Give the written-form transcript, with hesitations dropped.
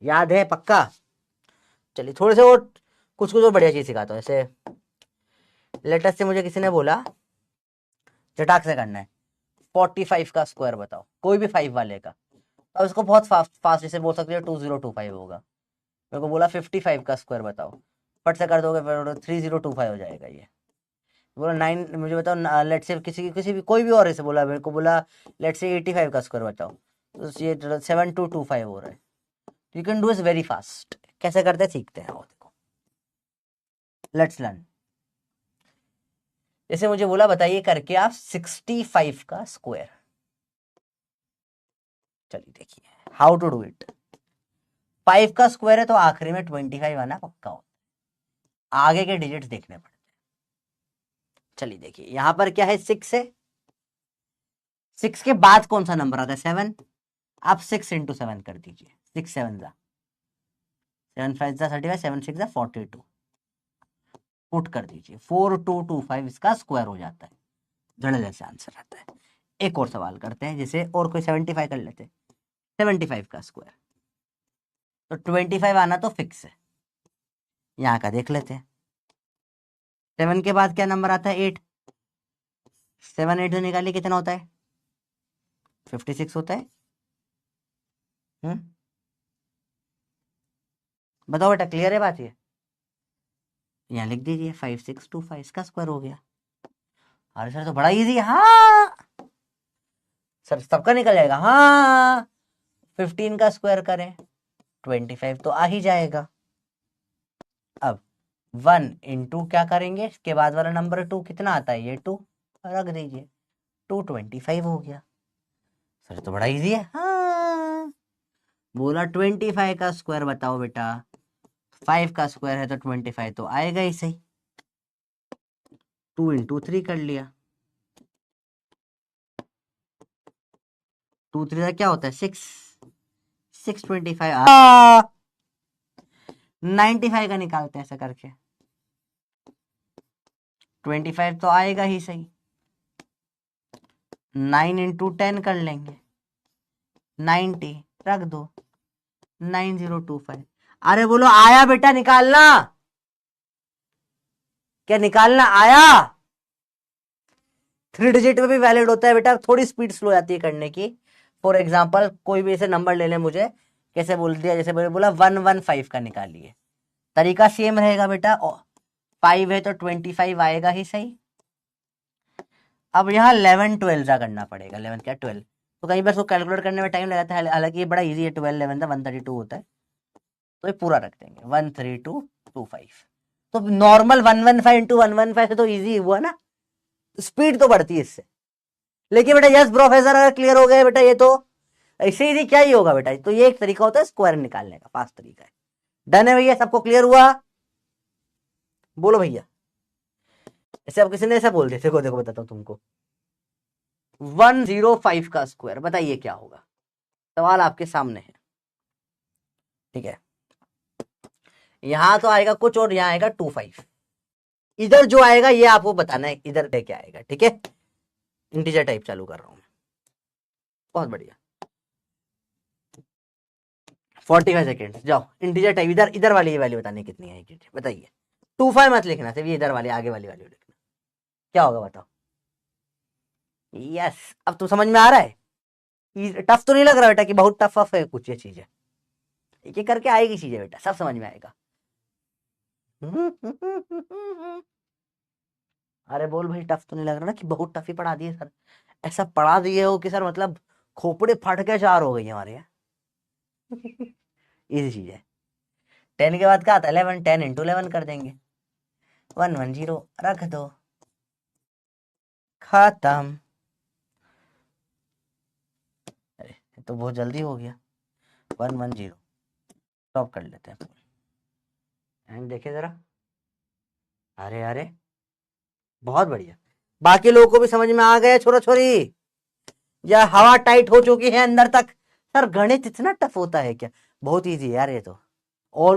याद है पक्का? चलिए थोड़े से और कुछ कुछ और बढ़िया चीज सिखाता हूँ। जैसे लेटेस्ट से मुझे किसी ने बोला चटाक से करना है 45 का स्क्वायर बताओ, कोई भी 5 वाले का। अब इसको बहुत फास्ट फास्ट जैसे बोल सकते हो 2025 होगा। मेरे को बोला 55 का स्क्वायर बताओ, फट से कर दोगे फिर 3025 हो जाएगा ये। बोला 9 मुझे बताओ लेट से किसी भी कोई भी और ऐसे बोला, मेरे को बोला लेट से 85 का स्क्वायर बताओ, तो ये 7225 हो रहा है। You can do is very fast. कैसे करते हैं सीखते हैं, आओ देखो, लेट्स लर्न। जैसे मुझे बोला बताइए करके आप 65 का स्क्वायर। चलिए देखिए हाउ टू डू इट। 5 का स्क्वायर है तो आखिरी में 25 आना पक्का हो, आगे के डिजिट्स देखने पड़ते हैं। चलिए देखिए यहां पर क्या है 6 है, 6 के बाद कौन सा नंबर आता है 7। आप 6 इंटू 7 कर दीजिए, 6 7 जा 7 5 जा 35, 7 6 जा 42, पुट कर दीजिए 4225 इसका स्क्वायर हो जाता है। जड़े जैसे आंसर आता है। एक और सवाल करते हैं, जैसे और कोई 75 कर लेते हैं, 75 का स्क्वायर तो 25 आना तो फिक्स है। यहाँ का देख लेते हैं, 7 के बाद क्या नंबर आता है 8, 7 8 से निकालिए कितना होता है 56 होता है। बताओ बेटा क्लियर है बात ये? यहाँ लिख दीजिए 5625 इसका स्क्वायर हो गया। अरे सर तो बड़ा इजी है। हाँ सर सबका निकल जाएगा। हाँ 15 का स्क्वायर करें 25 तो आ ही जाएगा। अब 1 इंटू क्या करेंगे, इसके बाद वाला नंबर 2 कितना आता है, ये 2 रख दीजिए, 225 हो गया। सर तो बड़ा इजी है। हाँ बोला 25 का स्क्वायर बताओ बेटा, 5 का स्क्वायर है तो 25 तो आएगा ही सही। 2 इंटू 3 कर लिया, 2 3 क्या होता है 6, 625 95 का निकालते हैं ऐसा करके, 25 तो आएगा ही सही। 9 इंटू 10 कर लेंगे, 90 रख दो, 9025। अरे बोलो आया बेटा निकालना, क्या निकालना आया? 3 डिजिट में भी वैलिड होता है बेटा, थोड़ी स्पीड स्लो जाती है करने की। फॉर एग्जाम्पल कोई भी ऐसे नंबर ले लें, मुझे कैसे बोल दिया, जैसे मैंने बोला 115 का निकालिए, तरीका सेम रहेगा बेटा। 5 है तो 25 आएगा ही सही। अब यहाँ 11 12 का करना पड़ेगा, 11 क्या 12, तो कहीं पर उसको कैलकुलेट करने में टाइम लगाता है, हालांकि ये बड़ा इजी है। 12 11 132 होता है, तो ये पूरा रख देंगे 13225। तो नॉर्मल 115 इंटू 115 से तो इजी हुआ ना, स्पीड तो बढ़ती है इससे। लेकिन बेटा यस प्रोफेसर अगर क्लियर हो गए बेटा ये तो ऐसे इजी क्या ही होगा बेटा, तो ये एक तरीका होता है स्क्वायर निकालने का, फास्ट तरीका है। डन है भैया, सबको क्लियर हुआ? बोलो भैया। ऐसे अब किसी ने ऐसा बोल दिया, देखो देखो बताता हूँ तुमको, 105 का स्क्वायर बताइए क्या होगा। सवाल आपके सामने है, ठीक है। यहां तो आएगा कुछ और यहां आएगा 25, इधर जो आएगा ये आपको बताना है इधर क्या आएगा, ठीक है। इंटीजर टाइप चालू कर रहा हूं मैं, बहुत बढ़िया। 45 सेकेंड जाओ, इंटीजर टाइप इधर इधर वाली ये वैल्यू बतानी कितनी है, बताइए। 25 मत लिखना, सिर्फ ये इधर वाली आगे वाली वैल्यू लिखना, क्या होगा बताओ। यस अब तो समझ में आ रहा है, टफ तो नहीं लग रहा बेटा कि बहुत टफ है कुछ ये चीजें, एक एक करके आएगी चीजें बेटा, सब समझ में आएगा। अरे बोल भाई टफ तो नहीं लग रहा ना कि बहुत टफ ही पढ़ा दिए सर, ऐसा पढ़ा दिए हो कि सर मतलब खोपड़े फट के चार हो गई हमारे यहाँ। इजी चीज है। 10 के बाद क्या आता है 11, 10 इंटू 11 कर देंगे, 110 रख दो, खत्म। अरे तो बहुत जल्दी हो गया, 110 स्टॉप कर लेते हैं एंड देखे जरा। अरे अरे बहुत बढ़िया, बाकी लोगों को भी समझ में आ गया छोरा छोरी, या हवा टाइट हो चुकी है अंदर तक। सर गणित इतना टफ होता है क्या? बहुत इजी है यार ये तो। और